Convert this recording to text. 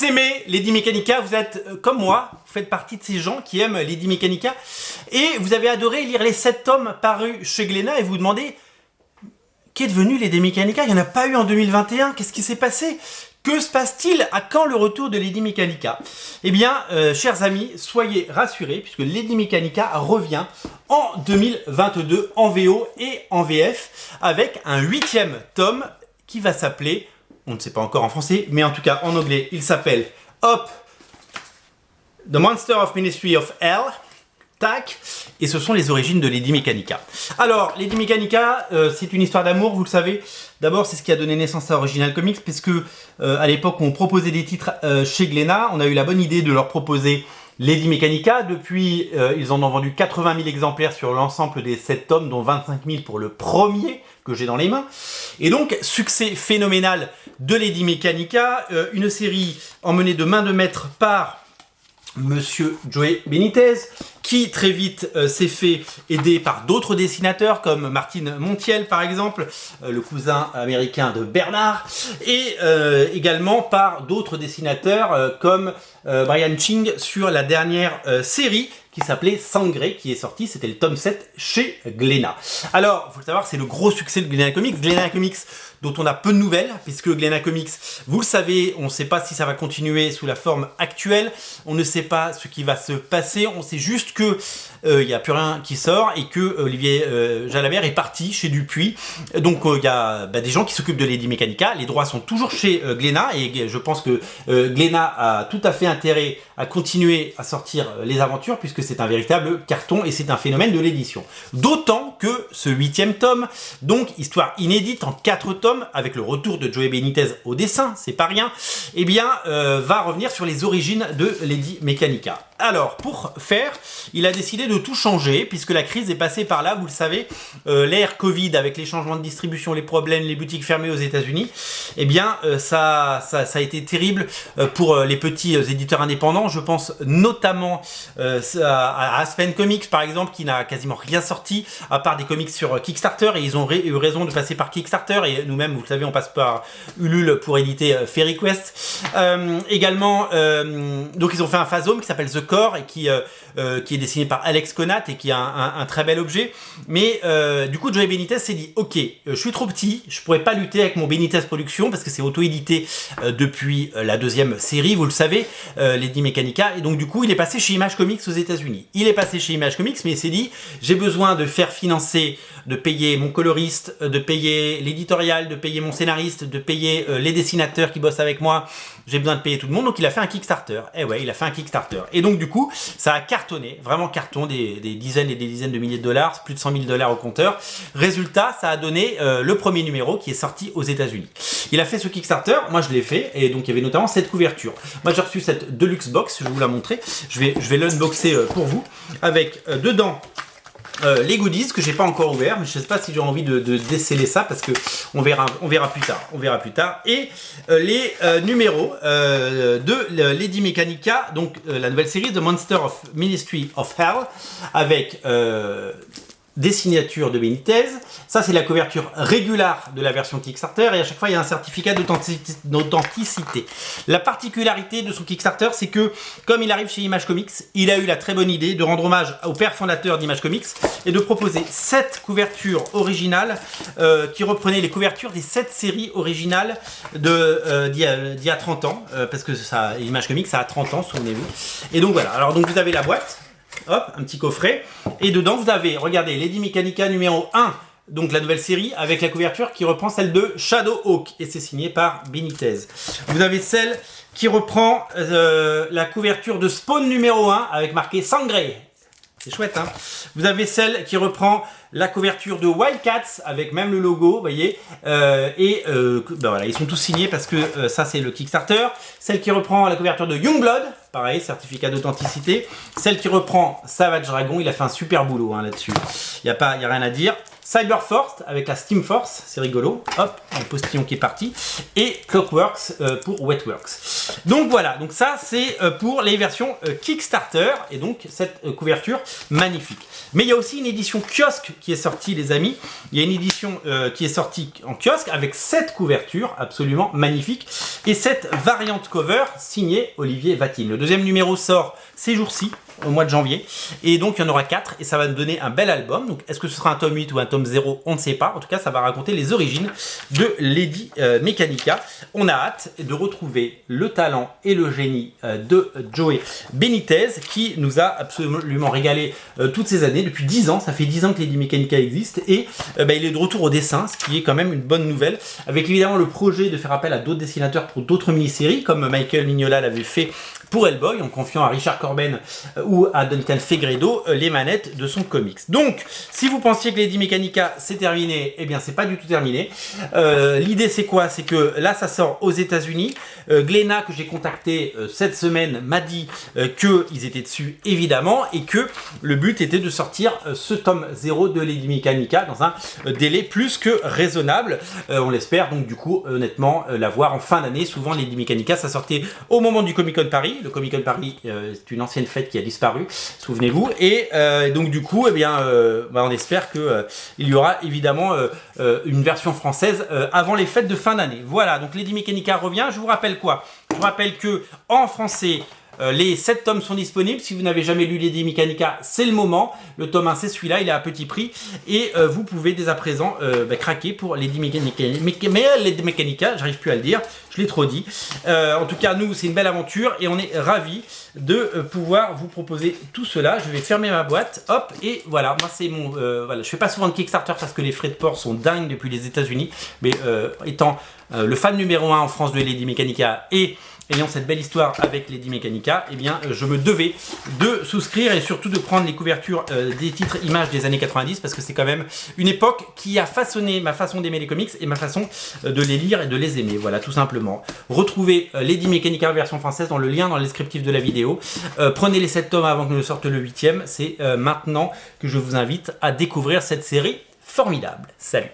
Vous aimez Lady Mechanika, vous êtes comme moi, vous faites partie de ces gens qui aiment Lady Mechanika et vous avez adoré lire les 7 tomes parus chez Glénat et vous vous demandez qu'est devenu Lady Mechanika? Il n'y en a pas eu en 2021, qu'est-ce qui s'est passé? Que se passe-t-il? À quand le retour de Lady Mechanika? Eh bien, chers amis, soyez rassurés puisque Lady Mechanika revient en 2022 en VO et en VF avec un 8e tome qui va s'appeler, on ne sait pas encore en français, mais en tout cas en anglais, il s'appelle Hop, The Monster of Ministry of Hell. Tac, et ce sont les origines de Lady Mechanika. Alors, Lady Mechanika, c'est une histoire d'amour, vous le savez. D'abord, c'est ce qui a donné naissance à Original Comics, puisque à l'époque où on proposait des titres chez Glénat, on a eu la bonne idée de leur proposer Lady Mechanika. Depuis, ils en ont vendu 80 000 exemplaires sur l'ensemble des 7 tomes, dont 25 000 pour le premier que j'ai dans les mains. Et donc, succès phénoménal de Lady Mechanika, une série emmenée de main de maître par Monsieur Joey Benitez, qui très vite s'est fait aider par d'autres dessinateurs comme Martine Montiel par exemple, le cousin américain de Bernard, et également par d'autres dessinateurs comme Brian Ching sur la dernière série qui s'appelait Sangré, qui est sorti, c'était le tome 7 chez Glénat. Alors, il faut le savoir, c'est le gros succès de Glénat Comics. Glénat Comics dont on a peu de nouvelles, puisque Glénat Comics, vous le savez, on ne sait pas si ça va continuer sous la forme actuelle, on ne sait pas ce qui va se passer, on sait juste que il n'y a plus rien qui sort et que Olivier Jalabert est parti chez Dupuis. Donc il y a des gens qui s'occupent de Lady Mechanika, les droits sont toujours chez Glénat et je pense que Glénat a tout à fait intérêt à continuer à sortir les aventures puisque c'est un véritable carton et c'est un phénomène de l'édition. D'autant que ce 8e tome, donc histoire inédite en 4 tomes avec le retour de Joey Benitez au dessin, c'est pas rien, eh bien va revenir sur les origines de Lady Mechanika. Alors, pour faire, il a décidé de tout changer, puisque la crise est passée par là, vous le savez, l'ère Covid, avec les changements de distribution, les problèmes, les boutiques fermées aux États-Unis, eh bien, ça a été terrible pour les petits éditeurs indépendants. Je pense notamment à Aspen Comics, par exemple, qui n'a quasiment rien sorti, à part des comics sur Kickstarter, et ils ont eu raison de passer par Kickstarter, et nous-mêmes, vous le savez, on passe par Ulule pour éditer Fairy Quest. Également, donc ils ont fait un phasome qui s'appelle The Core et qui est dessiné par Alex Conat et qui a un très bel objet. Mais du coup, Joey Benitez s'est dit ok, je suis trop petit, je pourrais pas lutter avec mon Benitez Productions parce que c'est auto-édité depuis la 2e série, vous le savez, Lady Mechanika. Et donc du coup, il est passé chez Image Comics aux États-Unis. Il est passé chez Image Comics, mais il s'est dit j'ai besoin de faire financer, de payer mon coloriste, de payer l'éditorial, de payer mon scénariste, de payer les dessinateurs qui bossent avec moi. J'ai besoin de payer tout le monde, donc il a fait un Kickstarter. Et ouais, il a fait un Kickstarter. Et donc du coup, ça a cartonné, vraiment carton, des dizaines et des dizaines de milliers de dollars, plus de 100 000 $ au compteur. Résultat, ça a donné le premier numéro qui est sorti aux États-Unis. Il a fait ce Kickstarter, moi je l'ai fait, et donc il y avait notamment cette couverture. Moi j'ai reçu cette Deluxe Box, je vais vous la montrer. Je vais l'unboxer pour vous, avec dedans les goodies que j'ai pas encore ouvert, mais je sais pas si j'ai envie de déceler ça parce que on verra plus tard. Et les numéros de Lady Mechanika, donc la nouvelle série The Monster of Ministry of Hell, avec des signatures de Benitez. Ça, c'est la couverture régulière de la version Kickstarter et à chaque fois, il y a un certificat d'authenticité. La particularité de son Kickstarter, c'est que, comme il arrive chez Image Comics, il a eu la très bonne idée de rendre hommage au père fondateur d'Image Comics et de proposer 7 couvertures originales qui reprenaient les couvertures des 7 séries originales d'il y a 30 ans, parce que ça, Image Comics, ça a 30 ans, souvenez-vous. Et donc voilà, alors donc vous avez la boîte, hop, un petit coffret, et dedans vous avez, regardez, Lady Mechanika numéro 1, donc la nouvelle série, avec la couverture qui reprend celle de Shadow Hawk, et c'est signé par Benitez. Vous avez celle qui reprend la couverture de Spawn numéro 1, avec marqué Sangré. C'est chouette, hein. Vous avez celle qui reprend la couverture de Wildcats, avec même le logo, vous voyez. Voilà, ils sont tous signés parce que ça, c'est le Kickstarter. Celle qui reprend la couverture de Youngblood, pareil, certificat d'authenticité. Celle qui reprend Savage Dragon, il a fait un super boulot hein, là-dessus. Il n'y a rien à dire. Cyberforce avec la Steam Force, c'est rigolo, hop, un postillon qui est parti, et Clockworks pour Wetworks. Donc voilà, donc ça c'est pour les versions Kickstarter, et donc cette couverture magnifique. Mais il y a aussi une édition kiosque qui est sortie, les amis. Il y a une édition qui est sortie en kiosque avec cette couverture absolument magnifique et cette variante cover signée Olivier Vatine. Le deuxième numéro sort ces jours-ci, au mois de janvier, et donc il y en aura 4 et ça va nous donner un bel album. Donc est-ce que ce sera un tome 8 ou un tome 0, on ne sait pas. En tout cas, ça va raconter les origines de Lady Mechanika. On a hâte de retrouver le talent et le génie de Joey Benitez qui nous a absolument régalé toutes ces années. Depuis 10 ans, ça fait 10 ans que Lady Mechanika existe et il est de retour au dessin, ce qui est quand même une bonne nouvelle, avec évidemment le projet de faire appel à d'autres dessinateurs pour d'autres mini-séries, comme Michael Mignola l'avait fait pour Hellboy, en confiant à Richard Corben ou à Duncan Fegredo les manettes de son comics. Donc, si vous pensiez que Lady Mechanika c'est terminé, eh bien c'est pas du tout terminé. L'idée c'est quoi? C'est que là ça sort aux États-Unis. Glénat, que j'ai contacté cette semaine, m'a dit qu'ils étaient dessus évidemment et que le but était de sortir ce tome 0 de Lady Mechanika dans un délai plus que raisonnable. On l'espère donc du coup honnêtement la voir en fin d'année. Souvent Lady Mechanika ça sortait au moment du Comic Con Paris. Le Comic Con Paris c'est une ancienne fête qui a disparu, souvenez-vous, et donc du coup on espère que il y aura évidemment une version française avant les fêtes de fin d'année. Voilà, donc Lady Mechanika revient. Je vous rappelle quoi? Je vous rappelle que en français les 7 tomes sont disponibles. Si vous n'avez jamais lu Lady Mechanika, c'est le moment. Le tome 1, c'est celui-là, il est à petit prix. Et vous pouvez dès à présent craquer pour Lady Mechanika, j'arrive plus à le dire, je l'ai trop dit. En tout cas, nous, c'est une belle aventure et on est ravis de pouvoir vous proposer tout cela. Je vais fermer ma boîte, hop, et voilà, moi c'est mon... voilà, je fais pas souvent de Kickstarter parce que les frais de port sont dingues depuis les États-Unis, mais étant le fan numéro 1 en France de Lady Mechanika et ayant cette belle histoire avec Lady Mechanika, eh bien, je me devais de souscrire et surtout de prendre les couvertures des titres images des années 90 parce que c'est quand même une époque qui a façonné ma façon d'aimer les comics et ma façon de les lire et de les aimer. Voilà, tout simplement. Retrouvez Lady Mechanika en version française dans le lien dans le descriptif de la vidéo. Prenez les 7 tomes avant que ne sorte le 8e. C'est maintenant que je vous invite à découvrir cette série formidable. Salut!